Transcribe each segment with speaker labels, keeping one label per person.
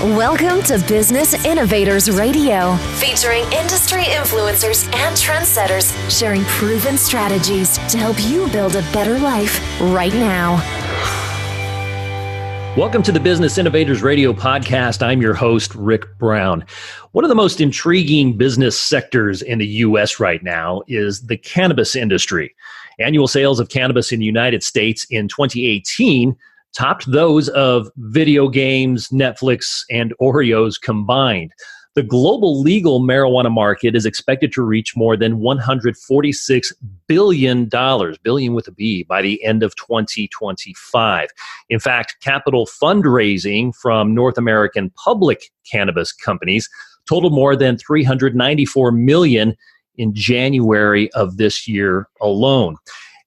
Speaker 1: Welcome to Business Innovators Radio, featuring industry influencers and trendsetters sharing proven strategies to help you build a better life right now.
Speaker 2: Welcome to the Business Innovators Radio Podcast. I'm your host, Rick Brown. One of the most intriguing business sectors in the U.S. right now is the cannabis industry. Annual sales of cannabis in the United States in 2018 topped those of video games, Netflix, and Oreos combined. The global legal marijuana market is expected to reach more than $146 billion, billion with a B, by the end of 2025. In fact, capital fundraising from North American public cannabis companies totaled more than $394 million in January of this year alone.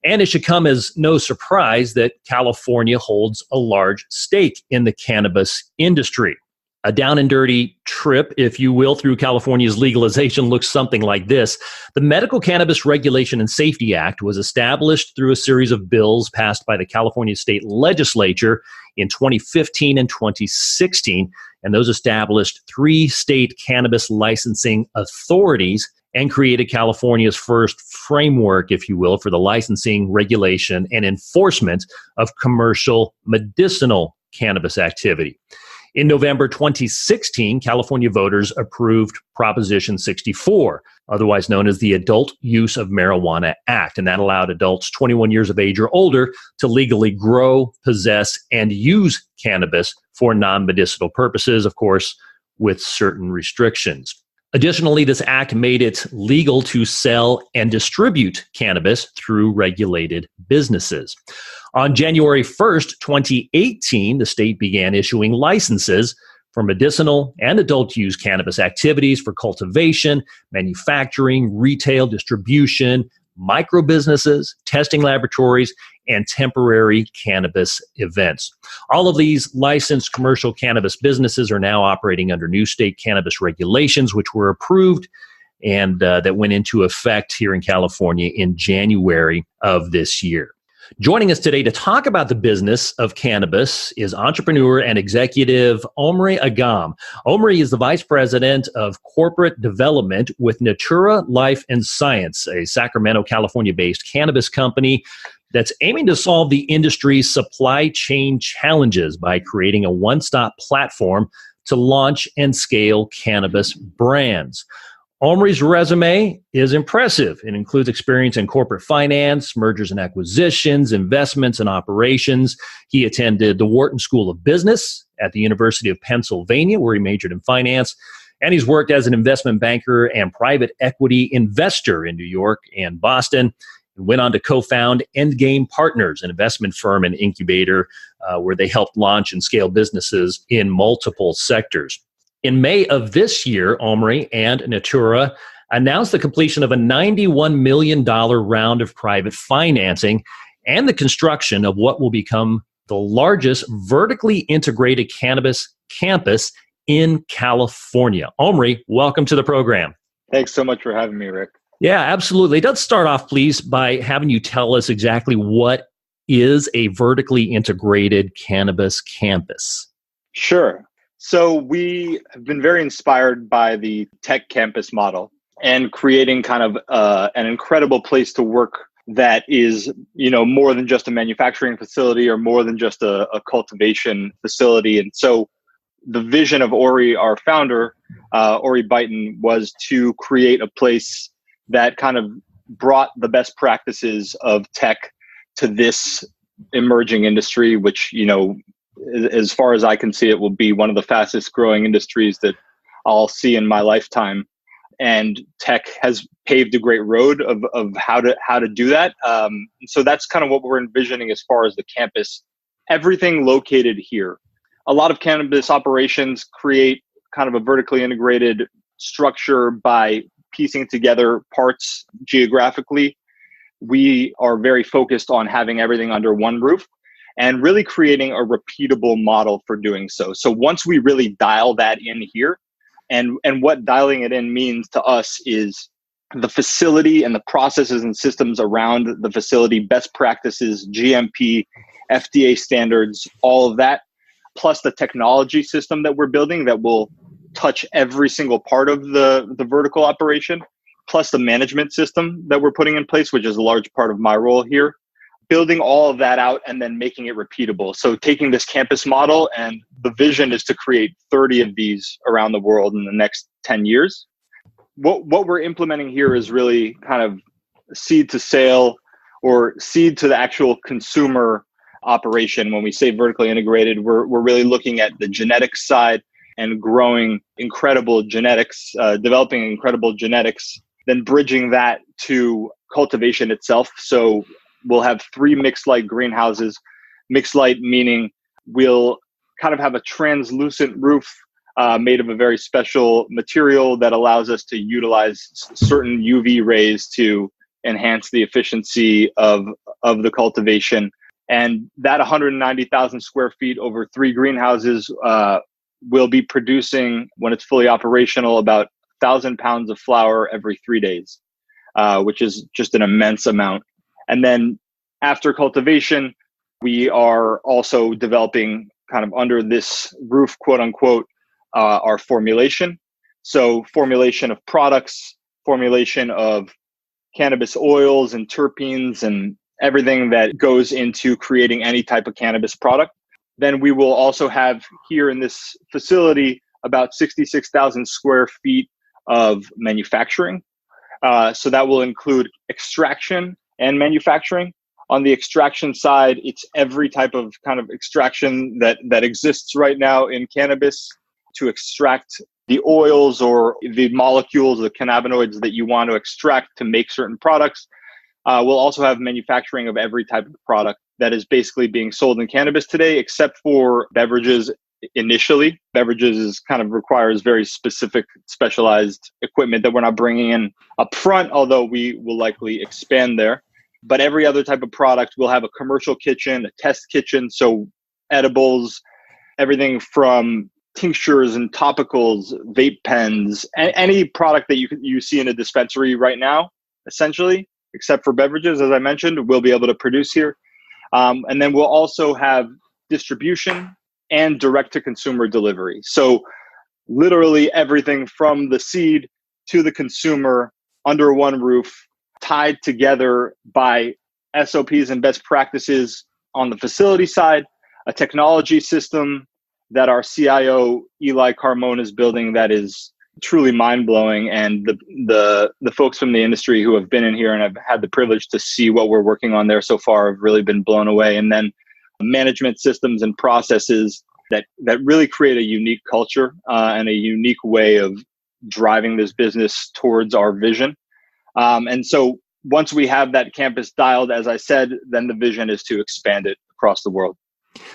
Speaker 2: And it should come as no surprise that California holds a large stake in the cannabis industry. A down and dirty trip, if you will, through California's legalization looks something like this. The Medical Cannabis Regulation and Safety Act was established through a series of bills passed by the California State Legislature in 2015 and 2016. And those established 3 state cannabis licensing authorities and created California's first framework, if you will, for the licensing, regulation, and enforcement of commercial medicinal cannabis activity. In November 2016, California voters approved Proposition 64, otherwise known as the Adult Use of Marijuana Act, and that allowed adults 21 years of age or older to legally grow, possess, and use cannabis for non-medicinal purposes, of course, with certain restrictions. Additionally, this act made it legal to sell and distribute cannabis through regulated businesses. On January 1st, 2018, the state began issuing licenses for medicinal and adult use cannabis activities for cultivation, manufacturing, retail, distribution, micro businesses, testing laboratories, and temporary cannabis events. All of these licensed commercial cannabis businesses are now operating under new state cannabis regulations, which were approved and that went into effect here in California in January of this year. Joining us today to talk about the business of cannabis is entrepreneur and executive Omri Agam. Omri is the Vice President of Corporate Development with Natura Life Science, a Sacramento, California-based cannabis company that's aiming to solve the industry's supply chain challenges by creating a one-stop platform to launch and scale cannabis brands. Omri's resume is impressive. It includes experience in corporate finance, mergers and acquisitions, investments and operations. He attended the Wharton School of Business at the University of Pennsylvania, where he majored in finance. And he's worked as an investment banker and private equity investor in New York and Boston. He went on to co-found Endgame Partners, an investment firm and incubator where they helped launch and scale businesses in multiple sectors. In May of this year, Omri and Natura announced the completion of a $91 million round of private financing and the construction of what will become the largest vertically integrated cannabis campus in California. Omri, welcome to the program.
Speaker 3: Thanks so much for having me, Rick.
Speaker 2: Yeah, absolutely. Let's start off, please, by having you tell us exactly what is a vertically integrated cannabis campus.
Speaker 3: Sure. So we have been very inspired by the tech campus model and creating kind of an incredible place to work that is, more than just a manufacturing facility or more than just a cultivation facility. And so the vision of Ori, our founder, Ori Byton, was to create a place that kind of brought the best practices of tech to this emerging industry, which, as far as I can see, it will be one of the fastest growing industries that I'll see in my lifetime. And tech has paved a great road of how to do that. So that's kind of what we're envisioning as far as the campus. Everything located here. A lot of cannabis operations create kind of a vertically integrated structure by piecing together parts geographically. We are very focused on having everything under one roof and really creating a repeatable model for doing so. So once we really dial that in here, and what dialing it in means to us is the facility and the processes and systems around the facility, best practices, GMP, FDA standards, all of that. plus the technology system that we're building that will touch every single part of the vertical operation, plus the management system that we're putting in place, which is a large part of my role here. Building all of that out and then making it repeatable. So taking this campus model, and the vision is to create 30 of these around the world in the next 10 years. What we're implementing here is really kind of seed to sale or seed to the actual consumer operation. When we say vertically integrated, we're really looking at the genetics side and growing incredible genetics, developing incredible genetics, then bridging that to cultivation itself. So we'll have 3 mixed light greenhouses. Mixed light meaning we'll kind of have a translucent roof made of a very special material that allows us to utilize certain UV rays to enhance the efficiency of the cultivation. And that 190,000 square feet over 3 greenhouses will be producing, when it's fully operational, about 1,000 pounds of flower every 3 days, which is just an immense amount. And then after cultivation, we are also developing kind of under this roof, quote unquote, our formulation. So formulation of products, formulation of cannabis oils and terpenes and everything that goes into creating any type of cannabis product. Then we will also have here in this facility about 66,000 square feet of manufacturing. So that will include extraction and manufacturing. On the extraction side, it's every type of kind of extraction that exists right now in cannabis to extract the oils or the molecules, the cannabinoids that you want to extract to make certain products. We'll also have manufacturing of every type of product that is basically being sold in cannabis today, except for beverages initially. Beverages kind of requires very specific, specialized equipment that we're not bringing in up front, although we will likely expand there. But every other type of product, we'll have a commercial kitchen, a test kitchen, so edibles, everything from tinctures and topicals, vape pens, any product that you see in a dispensary right now, essentially, except for beverages, as I mentioned, we'll be able to produce here. And then we'll also have distribution and direct-to-consumer delivery. So literally everything from the seed to the consumer under one roof, tied together by SOPs and best practices on the facility side, a technology system that our CIO, Eli Carmona, is building that is truly mind-blowing. And the folks from the industry who have been in here and have had the privilege to see what we're working on there so far have really been blown away. And then management systems and processes that really create a unique culture and a unique way of driving this business towards our vision. And so once we have that campus dialed, as I said, then the vision is to expand it across the world.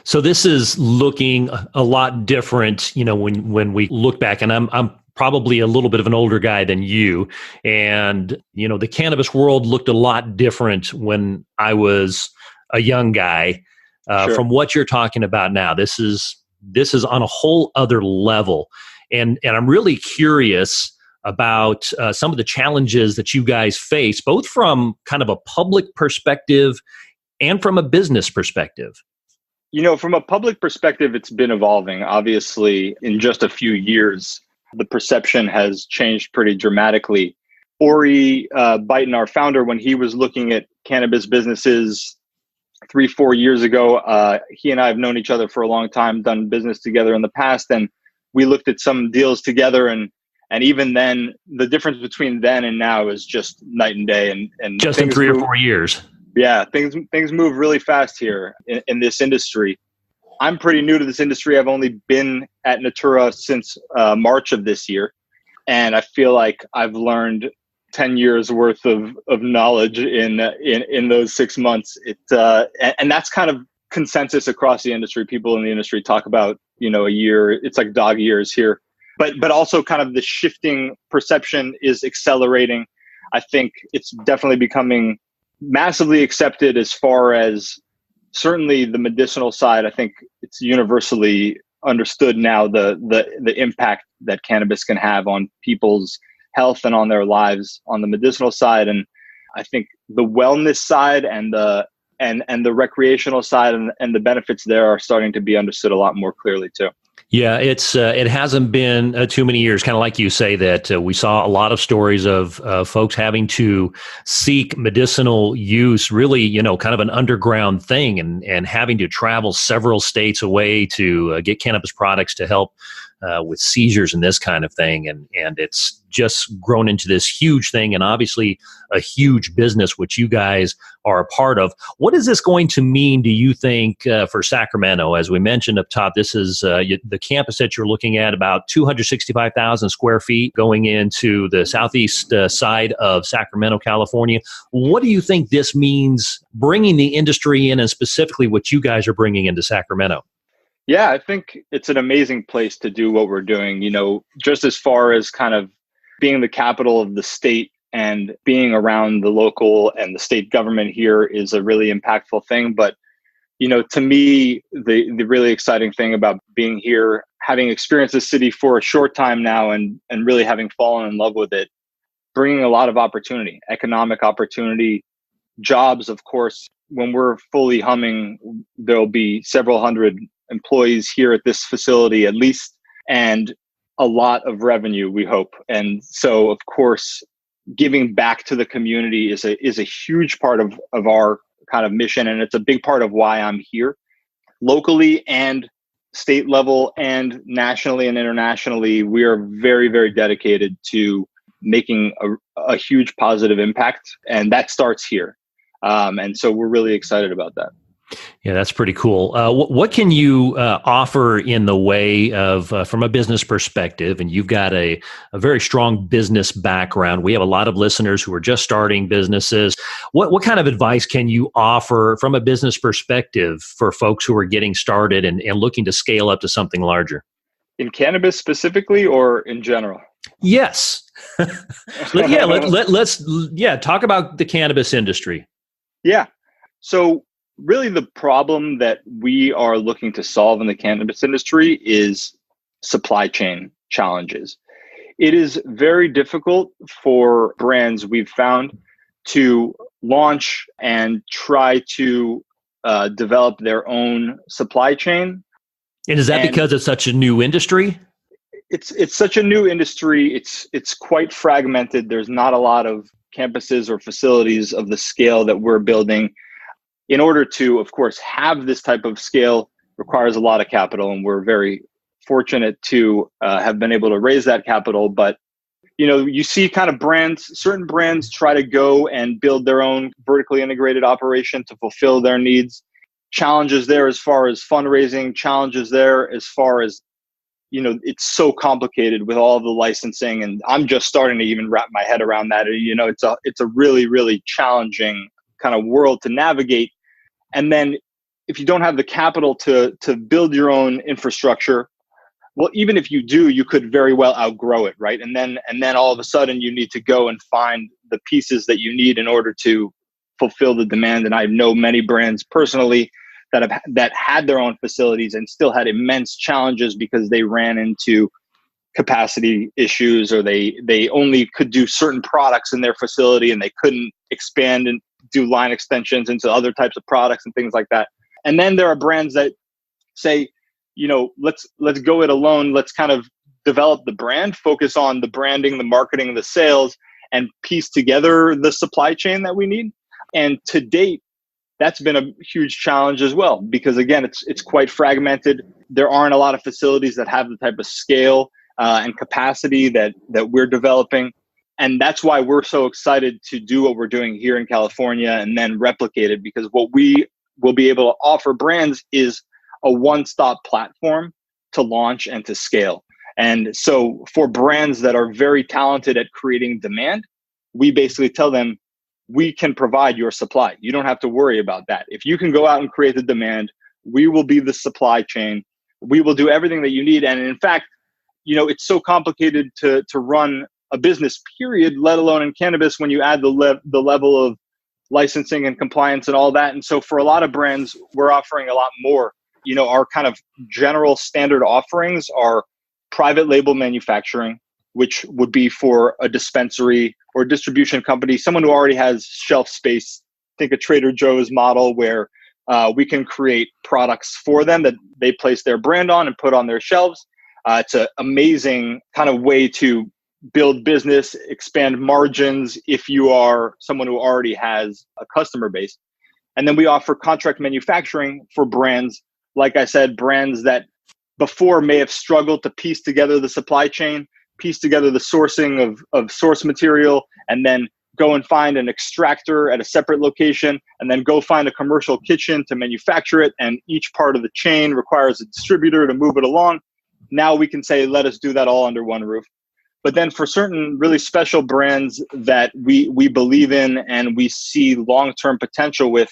Speaker 2: So this is looking a lot different, when we look back, and I'm probably a little bit of an older guy than you. And, the cannabis world looked a lot different when I was a young guy
Speaker 3: Sure.
Speaker 2: from what you're talking about now. This is on a whole other level. And I'm really curious about some of the challenges that you guys face, both from kind of a public perspective and from a business perspective.
Speaker 3: From a public perspective, it's been evolving. Obviously, in just a few years, the perception has changed pretty dramatically. Omri Agam, our founder, when he was looking at cannabis businesses 3-4 years ago, he and I have known each other for a long time, done business together in the past, and we looked at some deals together. And even then, the difference between then and now is just night and day. And
Speaker 2: just in 3 or 4 years.
Speaker 3: Yeah, things move really fast here in this industry. I'm pretty new to this industry. I've only been at Natura since March of this year. And I feel like I've learned 10 years worth of knowledge in those 6 months. And that's kind of consensus across the industry. People in the industry talk about, a year. It's like dog years here. But also kind of the shifting perception is accelerating. I think it's definitely becoming massively accepted as far as certainly the medicinal side. I think it's universally understood now the impact that cannabis can have on people's health and on their lives on the medicinal side. And I think the wellness side and the and the recreational side and the benefits there are starting to be understood a lot more clearly too.
Speaker 2: Yeah, it hasn't been too many years, kind of like you say, that we saw a lot of stories of folks having to seek medicinal use, really, kind of an underground thing, and having to travel several states away to get cannabis products to help with seizures and this kind of thing. And it's just grown into this huge thing, and obviously a huge business, which you guys are a part of. What is this going to mean, do you think, for Sacramento? As we mentioned up top, this is the campus that you're looking at, about 265,000 square feet going into the southeast side of Sacramento, California. What do you think this means, bringing the industry in, and specifically what you guys are bringing into Sacramento?
Speaker 3: Yeah, I think it's an amazing place to do what we're doing, just as far as kind of being the capital of the state and being around the local and the state government here is a really impactful thing. But, to me, the really exciting thing about being here, having experienced the city for a short time now and really having fallen in love with it, bringing a lot of opportunity, economic opportunity, jobs, of course. When we're fully humming, there'll be several hundred employees here at this facility at least, and a lot of revenue, we hope. And so, of course, giving back to the community is a huge part of our kind of mission, and it's a big part of why I'm here. Locally and state level and nationally and internationally, we are very, very dedicated to making a huge positive impact, and that starts here. And so we're really excited about that.
Speaker 2: Yeah, that's pretty cool. What can you offer in the way of, from a business perspective? And you've got a very strong business background. We have a lot of listeners who are just starting businesses. What kind of advice can you offer from a business perspective for folks who are getting started and looking to scale up to something larger?
Speaker 3: In cannabis specifically, or in general?
Speaker 2: Yes. Let's talk about the cannabis industry.
Speaker 3: Yeah. So really the problem that we are looking to solve in the cannabis industry is supply chain challenges. It is very difficult for brands, we've found, to launch and try to develop their own supply chain.
Speaker 2: And is that because it's such a new industry?
Speaker 3: It's such a new industry. It's quite fragmented. There's not a lot of campuses or facilities of the scale that we're building. In order to, of course, have this type of scale requires a lot of capital, and we're very fortunate to have been able to raise that capital. But, you see kind of certain brands try to go and build their own vertically integrated operation to fulfill their needs. Challenges there as far as fundraising, challenges there as far as, it's so complicated with all the licensing, and I'm just starting to even wrap my head around that. It's a really, really challenging kind of world to navigate. And then if you don't have the capital to build your own infrastructure, well, even if you do, you could very well outgrow it, right? And then all of a sudden you need to go and find the pieces that you need in order to fulfill the demand. And I know many brands personally that had their own facilities and still had immense challenges because they ran into capacity issues, or they only could do certain products in their facility and they couldn't expand and do line extensions into other types of products and things like that. And then there are brands that say, let's go it alone. Let's kind of develop the brand, focus on the branding, the marketing, the sales, and piece together the supply chain that we need. And to date, that's been a huge challenge as well, because again, it's quite fragmented. There aren't a lot of facilities that have the type of scale and capacity that we're developing. And that's why we're so excited to do what we're doing here in California and then replicate it, because what we will be able to offer brands is a one-stop platform to launch and to scale. And so for brands that are very talented at creating demand, we basically tell them, we can provide your supply. You don't have to worry about that. If you can go out and create the demand, we will be the supply chain. We will do everything that you need. And in fact, it's so complicated to run a business, period, let alone in cannabis, when you add the level of licensing and compliance and all that. And so for a lot of brands, we're offering a lot more. Our kind of general standard offerings are private label manufacturing, which would be for a dispensary or distribution company, someone who already has shelf space think a Trader Joe's model where we can create products for them that they place their brand on and put on their shelves. It's an amazing kind of way to build business, expand margins if you are someone who already has a customer base. And then we offer contract manufacturing for brands, like I said, brands that before may have struggled to piece together the supply chain, piece together the sourcing of source material, and then go and find an extractor at a separate location, and then go find a commercial kitchen to manufacture it. And each part of the chain requires a distributor to move it along. Now we can say, let us do that all under one roof. But then for certain really special brands that we believe in and we see long-term potential with,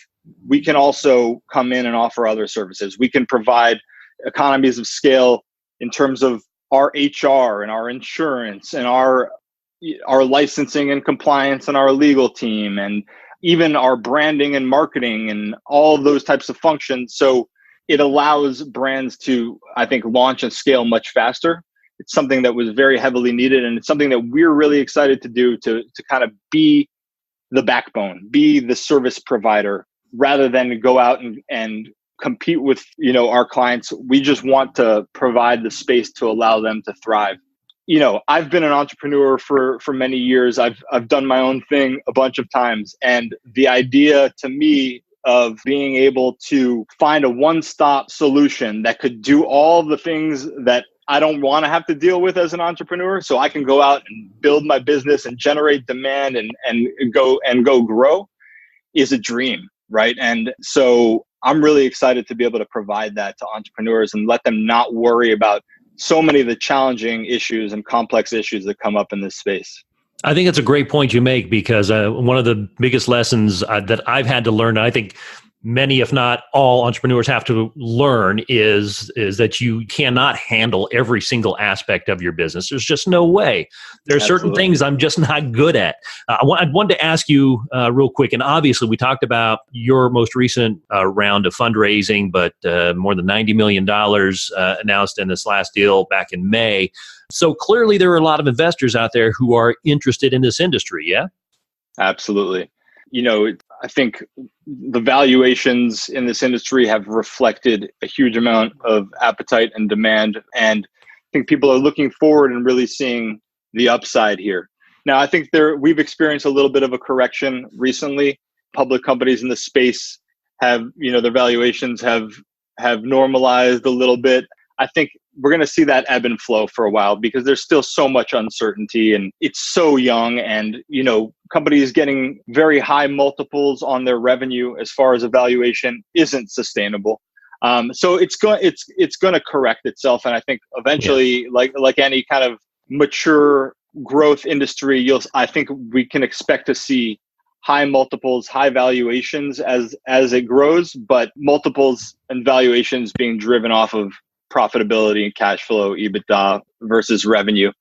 Speaker 3: we can also come in and offer other services. We can provide economies of scale in terms of our HR and our insurance and our licensing and compliance and our legal team and even our branding and marketing and all of those types of functions. So it allows brands to, I think, launch and scale much faster. It's something that was very heavily needed, and it's something that we're really excited to do to kind of be the backbone, be the service provider, rather than go out and compete with, our clients. We just want to provide the space to allow them to thrive. I've been an entrepreneur for many years. I've done my own thing a bunch of times, and the idea to me of being able to find a one-stop solution that could do all the things that I don't want to have to deal with as an entrepreneur, so I can go out and build my business and generate demand and go grow, is a dream, right? And so I'm really excited to be able to provide that to entrepreneurs and let them not worry about so many of the challenging issues and complex issues that come up in this space.
Speaker 2: I think it's a great point you make, because one of the biggest lessons that I've had to learn, and I think many, if not all, entrepreneurs have to learn is that you cannot handle every single aspect of your business. There's just no way. There are certain things I'm just not good at. I wanted to ask you real quick, and obviously we talked about your most recent round of fundraising, but more than $90 million announced in this last deal back in May. So clearly there are a lot of investors out there who are interested in this industry, yeah?
Speaker 3: Absolutely. I think the valuations in this industry have reflected a huge amount of appetite and demand. And I think people are looking forward and really seeing the upside here. Now, I think we've experienced a little bit of a correction recently. Public companies in the space have, their valuations have normalized a little bit. I think we're going to see that ebb and flow for a while because there's still so much uncertainty and it's so young, and, companies getting very high multiples on their revenue as far as evaluation isn't sustainable. So it's going to correct itself. And I think eventually, like any kind of mature growth industry, I think we can expect to see high multiples, high valuations as it grows, but multiples and valuations being driven off of profitability and cash flow, EBITDA versus revenue.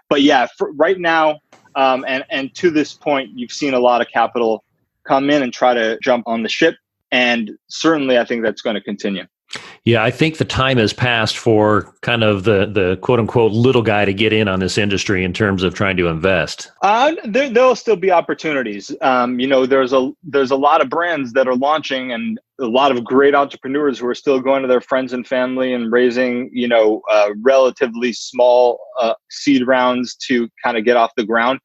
Speaker 3: But yeah, right now, and to this point, you've seen a lot of capital come in and try to jump on the ship. And certainly, I think that's going to continue.
Speaker 2: Yeah, I think the time has passed for kind of the quote unquote little guy to get in on this industry in terms of trying to invest.
Speaker 3: There'll still be opportunities. There's a lot of brands that are launching and a lot of great entrepreneurs who are still going to their friends and family and raising, relatively small seed rounds to kind of get off the ground.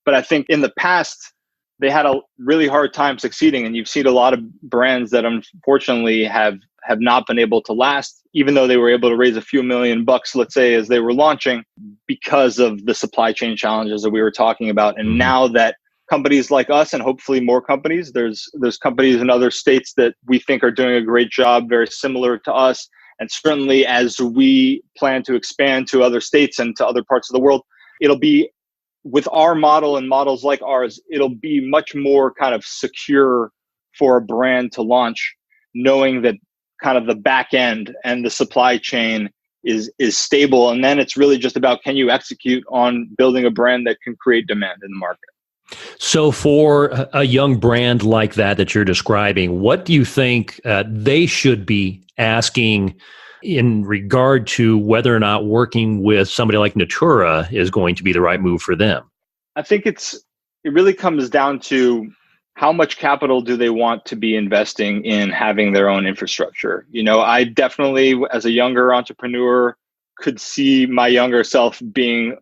Speaker 3: But I think in the past, they had a really hard time succeeding. And you've seen a lot of brands that unfortunately have not been able to last, even though they were able to raise a few $1 million, let's say, as they were launching, because of the supply chain challenges that we were talking about. And now that companies like us, and hopefully more companies, there's companies in other states that we think are doing a great job, very similar to us. And certainly as we plan to expand to other states and to other parts of the world, it'll be with our model and models like ours, it'll be much more kind of secure for a brand to launch, knowing that kind of the back end and the supply chain is stable. And then it's really just about, can you execute on building a brand that can create demand in the market?
Speaker 2: So for a young brand like that you're describing, what do you think they should be asking in regard to whether or not working with somebody like Natura is going to be the right move for them?
Speaker 3: I think it really comes down to how much capital do they want to be investing in having their own infrastructure? I definitely, as a younger entrepreneur, could see my younger self being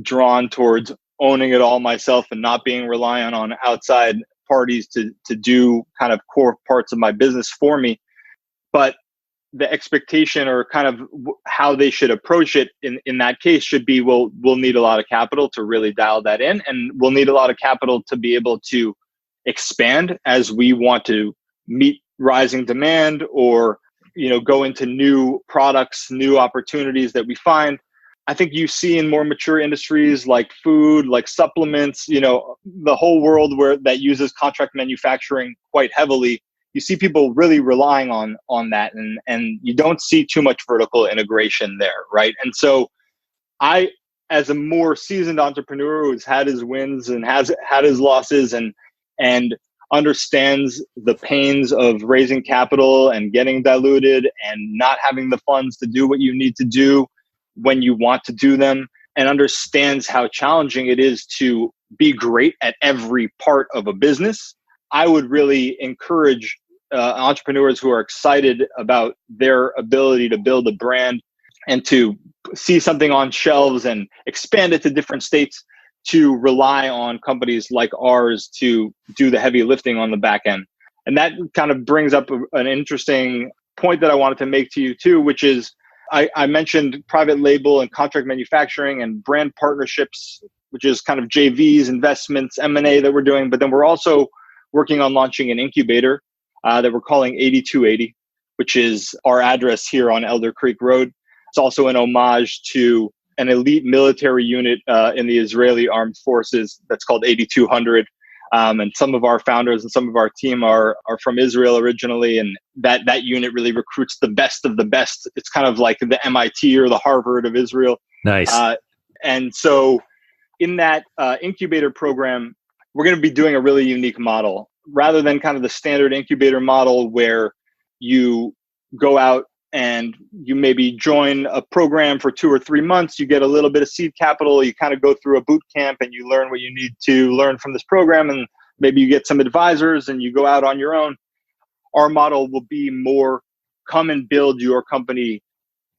Speaker 3: drawn towards owning it all myself and not being reliant on outside parties to do kind of core parts of my business for me. But the expectation, or kind of how they should approach it in that case, should be, we'll need a lot of capital to really dial that in, and we'll need a lot of capital to be able to expand as we want to meet rising demand, or go into new products, new opportunities that we find. I think you see in more mature industries like food, like supplements, the whole world that uses contract manufacturing quite heavily. You see people really relying on that, and you don't see too much vertical integration there, right? And so I, as a more seasoned entrepreneur who's had his wins and has had his losses and understands the pains of raising capital and getting diluted and not having the funds to do what you need to do when you want to do them, and understands how challenging it is to be great at every part of a business, I would really encourage entrepreneurs who are excited about their ability to build a brand and to see something on shelves and expand it to different states, to rely on companies like ours to do the heavy lifting on the back end. And that kind of brings up an interesting point that I wanted to make to you too, which is I mentioned private label and contract manufacturing and brand partnerships, which is kind of JVs, investments, M&A that we're doing. But then we're also working on launching an incubator that we're calling 8280, which is our address here on Elder Creek Road. It's also an homage to an elite military unit in the Israeli Armed Forces that's called 8200. And some of our founders and some of our team are from Israel originally. And that unit really recruits the best of the best. It's kind of like the MIT or the Harvard of Israel.
Speaker 2: Nice.
Speaker 3: And so in that incubator program, we're going to be doing a really unique model. Rather than kind of the standard incubator model where you go out and you maybe join a program for 2 or 3 months, you get a little bit of seed capital, you kind of go through a boot camp and you learn what you need to learn from this program, and maybe you get some advisors and you go out on your own. Our model will be more, come and build your company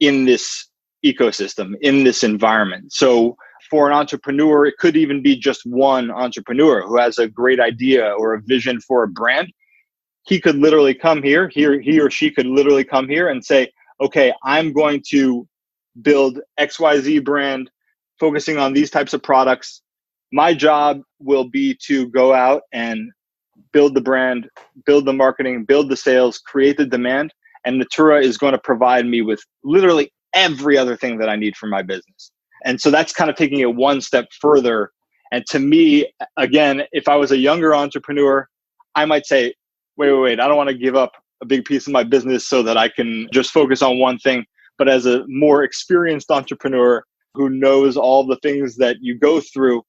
Speaker 3: in this ecosystem, in this environment. So for an entrepreneur, it could even be just one entrepreneur who has a great idea or a vision for a brand. He could literally come here, he or she could literally come here and say, okay, I'm going to build XYZ brand focusing on these types of products. My job will be to go out and build the brand, build the marketing, build the sales, create the demand. And Natura is going to provide me with literally every other thing that I need for my business. And so that's kind of taking it one step further. And to me, again, if I was a younger entrepreneur, I might say, wait, I don't want to give up a big piece of my business so that I can just focus on one thing. But as a more experienced entrepreneur who knows all the things that you go through,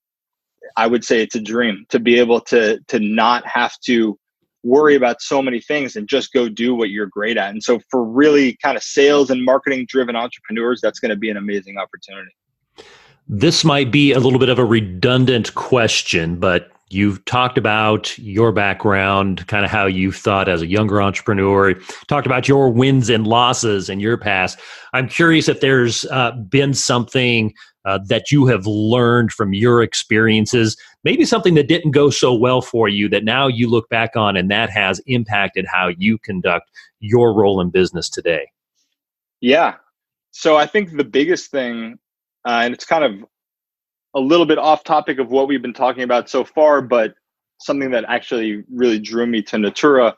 Speaker 3: I would say it's a dream to be able to not have to worry about so many things and just go do what you're great at. And so for really kind of sales and marketing driven entrepreneurs, that's going to be an amazing opportunity.
Speaker 2: This might be a little bit of a redundant question, but you've talked about your background, kind of how you've thought as a younger entrepreneur, talked about your wins and losses in your past. I'm curious if there's been something that you have learned from your experiences, maybe something that didn't go so well for you that now you look back on and that has impacted how you conduct your role in business today.
Speaker 3: Yeah. So I think the biggest thing, and it's kind of a little bit off topic of what we've been talking about so far, but something that actually really drew me to Natura.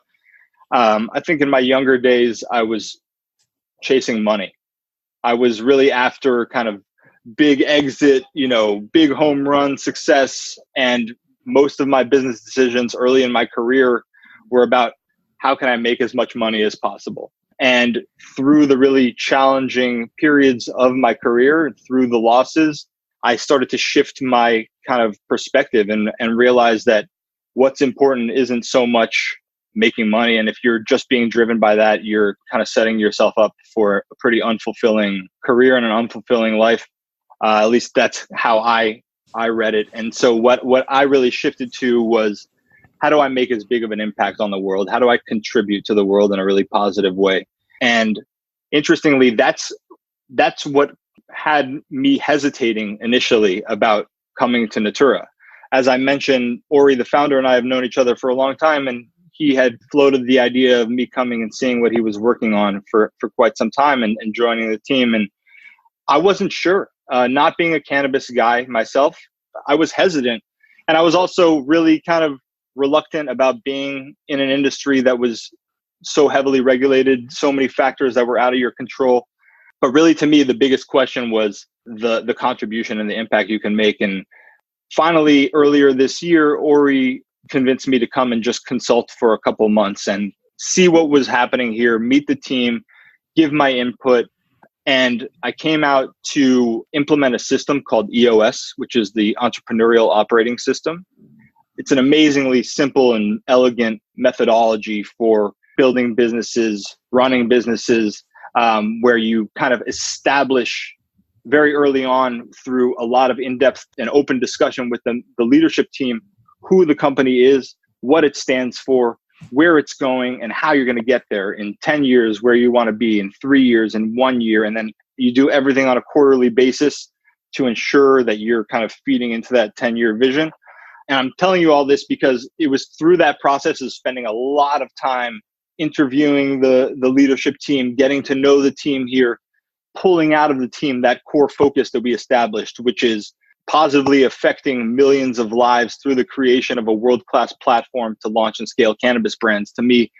Speaker 3: I think in my younger days, I was chasing money. I was really after kind of big exit, big home run success. And most of my business decisions early in my career were about how can I make as much money as possible. And through the really challenging periods of my career, through the losses, I started to shift my kind of perspective and realize that what's important isn't so much making money. And if you're just being driven by that, you're kind of setting yourself up for a pretty unfulfilling career and an unfulfilling life. At least that's how I read it. And so what I really shifted to was how do I make as big of an impact on the world? How do I contribute to the world in a really positive way? And interestingly, that's what had me hesitating initially about coming to Natura. As I mentioned, Ori, the founder, and I have known each other for a long time, and he had floated the idea of me coming and seeing what he was working on for quite some time and joining the team. And I wasn't sure. Not being a cannabis guy myself, I was hesitant. And I was also really kind of reluctant about being in an industry that was so heavily regulated, so many factors that were out of your control. But really, to me, the biggest question was the contribution and the impact you can make. And finally, earlier this year, Ori convinced me to come and just consult for a couple months and see what was happening here, meet the team, give my input. And I came out to implement a system called EOS, which is the Entrepreneurial Operating System. It's an amazingly simple and elegant methodology for building businesses, running businesses, where you kind of establish very early on through a lot of in-depth and open discussion with the leadership team, who the company is, what it stands for, where it's going, and how you're going to get there in 10 years, where you want to be in 3 years, in 1 year. And then you do everything on a quarterly basis to ensure that you're kind of feeding into that 10-year vision. And I'm telling you all this because it was through that process of spending a lot of time interviewing the leadership team, getting to know the team here, pulling out of the team that core focus that we established, which is positively affecting millions of lives through the creation of a world-class platform to launch and scale cannabis brands. To me,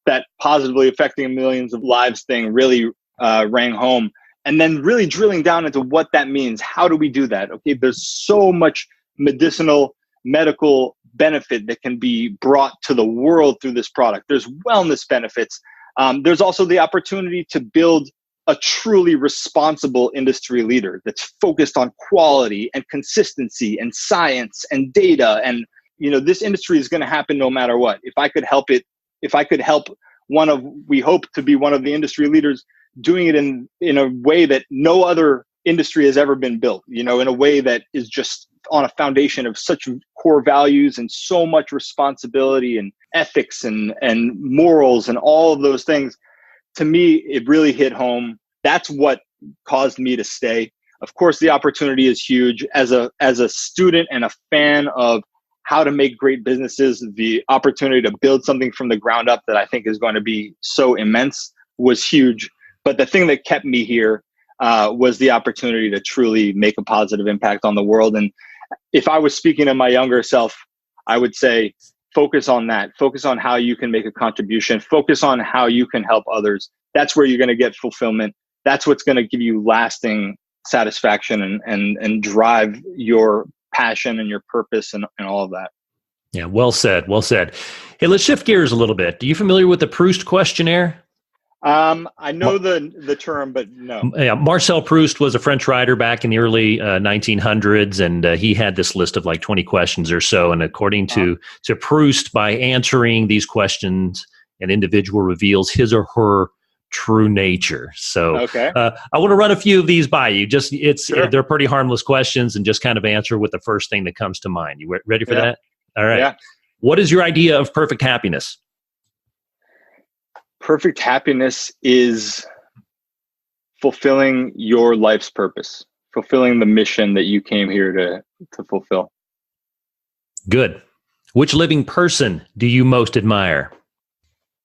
Speaker 3: that positively affecting millions of lives thing really rang home. And then really drilling down into what that means. How do we do that? Okay, there's so much medical benefit that can be brought to the world through this product. There's wellness benefits. There's also the opportunity to build a truly responsible industry leader that's focused on quality and consistency and science and data. And, this industry is going to happen no matter what. If I could help it, if I could help we hope to be one of the industry leaders doing it in a way that no other industry has ever been built, in a way that is just on a foundation of such core values and so much responsibility and ethics and morals and all of those things. To me, it really hit home. That's what caused me to stay. Of course, the opportunity is huge. As a student and a fan of how to make great businesses, the opportunity to build something from the ground up that I think is going to be so immense was huge. But the thing that kept me here was the opportunity to truly make a positive impact on the world. And if I was speaking to my younger self, I would say, focus on that. Focus on how you can make a contribution. Focus on how you can help others. That's where you're going to get fulfillment. That's what's going to give you lasting satisfaction and drive your passion and your purpose and all of that.
Speaker 2: Yeah, well said. Well said. Hey, let's shift gears a little bit. Are you familiar with the Proust questionnaire?
Speaker 3: I know the term, but no.
Speaker 2: Yeah, Marcel Proust was a French writer back in the early 1900s, and he had this list of like 20 questions or so. And according to Proust, by answering these questions, an individual reveals his or her true nature. So
Speaker 3: okay.
Speaker 2: I want to run a few of these by you.
Speaker 3: Sure.
Speaker 2: They're pretty harmless questions, and just kind of answer with the first thing that comes to mind. You ready for that? All right.
Speaker 3: Yeah.
Speaker 2: What is your idea of perfect happiness?
Speaker 3: Perfect happiness is fulfilling your life's purpose, fulfilling the mission that you came here to fulfill.
Speaker 2: Good. Which living person do you most admire?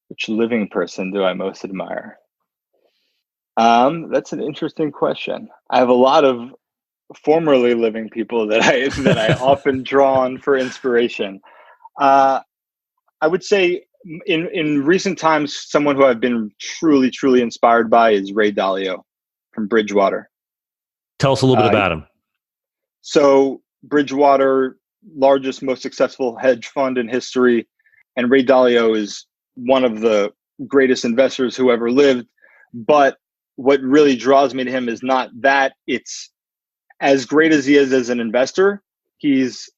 Speaker 3: Which living person do I most admire? That's an interesting question. I have a lot of formerly living people that I often draw on for inspiration. I would say in recent times, someone who I've been truly, truly inspired by is Ray Dalio from Bridgewater.
Speaker 2: Tell us a little bit about him.
Speaker 3: So Bridgewater, largest, most successful hedge fund in history. And Ray Dalio is one of the greatest investors who ever lived. But what really draws me to him is not that. It's as great as he is as an investor, he's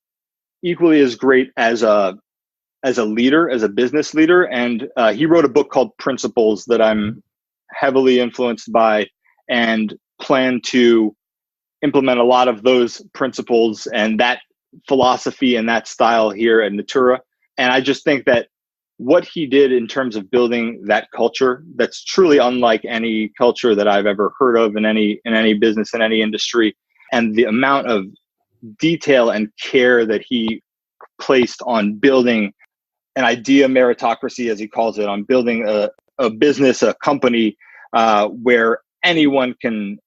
Speaker 3: equally as great as a leader, as a business leader. And he wrote a book called Principles that I'm heavily influenced by and plan to implement a lot of those principles and that philosophy and that style here at Natura. And I just think that what he did in terms of building that culture, that's truly unlike any culture that I've ever heard of in any business, in any industry, and the amount of detail and care that he placed on building an idea meritocracy, as he calls it, on building a business, a company where anyone can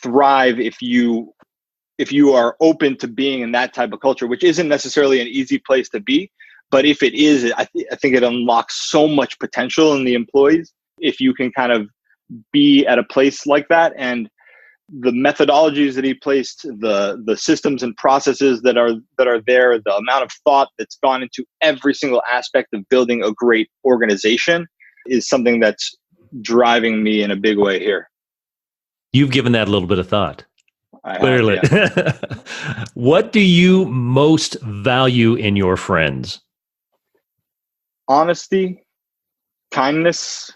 Speaker 3: thrive if you are open to being in that type of culture, which isn't necessarily an easy place to be. But if it is, I think it unlocks so much potential in the employees if you can kind of be at a place like that. And the methodologies that he placed, the systems and processes that are there, the amount of thought that's gone into every single aspect of building a great organization is something that's driving me in a big way here.
Speaker 2: You've given that a little bit of thought. Clearly. Yeah. What do you most value in your friends?
Speaker 3: Honesty, kindness,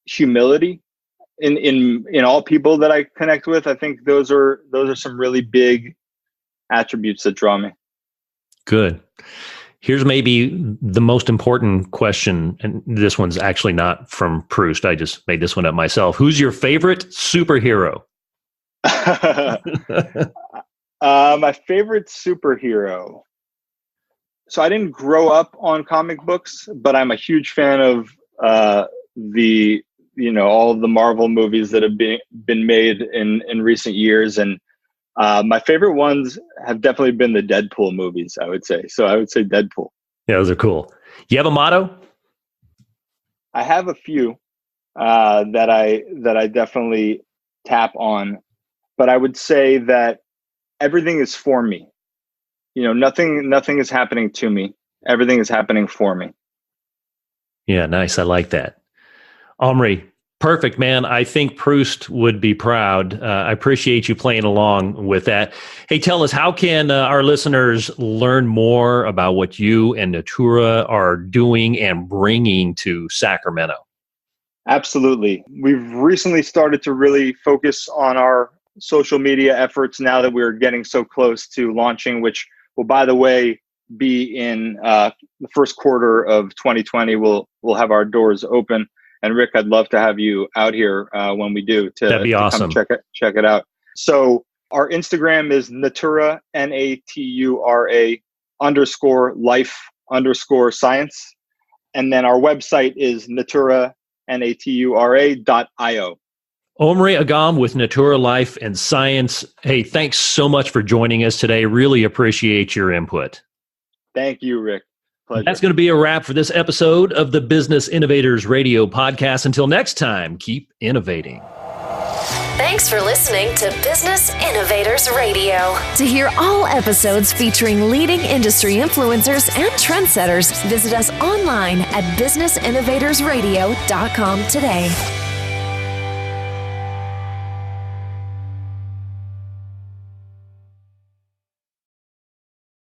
Speaker 3: humility in all people that I connect with. I think those are some really big attributes that draw me.
Speaker 2: Good. Here's maybe the most important question, and this one's actually not from Proust. I just made this one up myself. Who's your favorite superhero?
Speaker 3: My favorite superhero. So I didn't grow up on comic books, but I'm a huge fan of all of the Marvel movies that have been made in recent years. And my favorite ones have definitely been the Deadpool movies, I would say. So I would say Deadpool.
Speaker 2: Yeah, those are cool. You have a motto?
Speaker 3: I have a few that I definitely tap on, but I would say that everything is for me. Nothing is happening to me. Everything is happening for me.
Speaker 2: Yeah, nice. I like that. Omri, perfect, man. I think Proust would be proud. I appreciate you playing along with that. Hey, tell us, how can our listeners learn more about what you and Natura are doing and bringing to Sacramento? Absolutely.
Speaker 3: We've recently started to really focus on our social media efforts now that we're getting so close to launching, which will, by the way, be in the first quarter of 2020. We'll have our doors open. And Rick, I'd love to have you out here when we do.
Speaker 2: That'd be awesome.
Speaker 3: Come check it out. So our Instagram is Natura, Natura _life _science. And then our website is Natura, Natura.io.
Speaker 2: Omri Agam with Natura Life and Science. Hey, thanks so much for joining us today. Really appreciate your input.
Speaker 3: Thank you, Rick. Pleasure.
Speaker 2: That's going to be a wrap for this episode of the Business Innovators Radio Podcast. Until next time, keep innovating.
Speaker 1: Thanks for listening to Business Innovators Radio. To hear all episodes featuring leading industry influencers and trendsetters, visit us online at businessinnovatorsradio.com today.